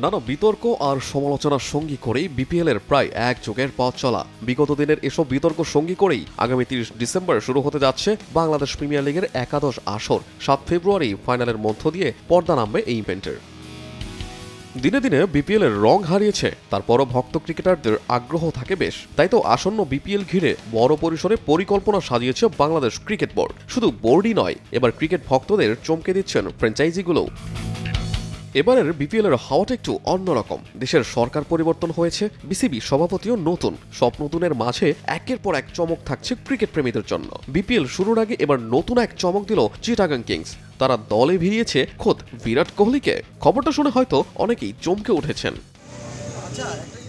নানা বিতর্ক আর সমালোচনার সঙ্গী করেই বিপিএল-এর প্রায় এক যুগের পথ চলা। বিগত দিনের এসব বিতর্ক সঙ্গী করেই আগামী ৩০ ডিসেম্বর শুরু হতে যাচ্ছে বাংলাদেশ প্রিমিয়ার লিগের একাদশ আসর। ৭ ফেব্রুয়ারি ফাইনালের মধ্য দিয়ে পর্দা নামবে এই ইভেন্টের। দিনে দিনে বিপিএল-এর রং হারিয়েছে, তারপরও ভক্ত ক্রিকেটারদের আগ্রহ থাকে বেশ। তাই তো আসন্ন বিপিএল ঘিরে বড় পরিসরে পরিকল্পনা সাজিয়েছে বাংলাদেশ ক্রিকেট বোর্ড। শুধু বোর্ডই নয়, এবার ক্রিকেট ভক্তদের চমকে দিচ্ছেন ফ্র্যাঞ্চাইজিগুলোও। এবারের বিপিএল-এর হাওয়াটা একটু অন্যরকম। দেশের সরকার পরিবর্তন হয়েছে, বিসিবি সভাপতিও নতুন। সব নতুনের মাঝে একের পর এক চমক থাকছে ক্রিকেট প্রেমীদের জন্য। বিপিএল শুরুর আগে এবার নতুন এক চমক দিল চিটাগাং কিংস। তারা দলে ভিড়িয়েছে খোদ বিরাট কোহলিকে। খবরটা শুনে হয়তো অনেকেই চমকে উঠেছেন।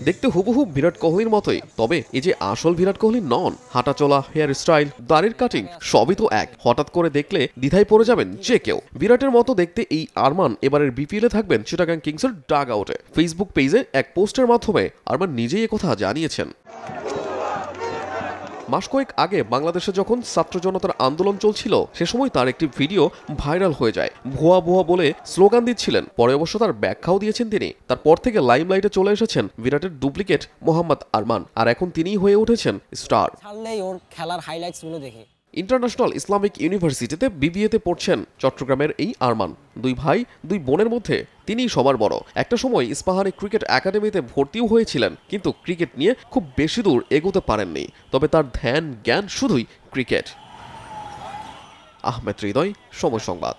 দেখতে হুবহু বিরাট কোহলির মতোই, তবে এই যে আসল বিরাট কোহলি নন। হাঁটাচলা, হেয়ার স্টাইল, দাড়ির কাটিং সবই তো এক। হঠাৎ করে দেখলে দ্বিধায় পড়ে যাবেন যে কেউ। বিরাটের মতো দেখতে এই আরমান এবারের বিপিএলে থাকবেন চিটাগাং কিংসের ডাগ আউটে। ফেসবুক পেজে এক পোস্টের মাধ্যমে আরমান নিজেই একথা জানিয়েছেন। মাস কয়েক আগে বাংলাদেশে যখন ছাত্র জনতার আন্দোলন চলছিল, সে সময় তার একটি ভিডিও ভাইরাল হয়ে যায়। ভুয়া ভুয়া বলে স্লোগান দিচ্ছিলেন। পরে অবশ্য তার ব্যাখ্যাও দিয়েছেন তিনি। তারপর থেকে লাইমলাইটে চলে এসেছেন বিরাটের ডুপ্লিকেট মোহাম্মদ আরমান, আর এখন তিনিই হয়ে উঠেছেন স্টার। ওর খেলার হাইলাইটসগুলো দেখে ইন্টারন্যাশনাল ইসলামিক ইউনিভার্সিটিতে বিবিএতে পড়ছেন চট্টগ্রামের এই আরমান। দুই ভাই দুই বোনের মধ্যে তিনিই সবার বড়। একটা সময় ইস্পাহানি ক্রিকেট একাডেমিতে ভর্তিও হয়েছিলেন, কিন্তু ক্রিকেট নিয়ে খুব বেশি দূর এগোতে পারেননি। তবে তার ধ্যান জ্ঞান শুধুই ক্রিকেট। আহমেদ হৃদয়, সময় সংবাদ।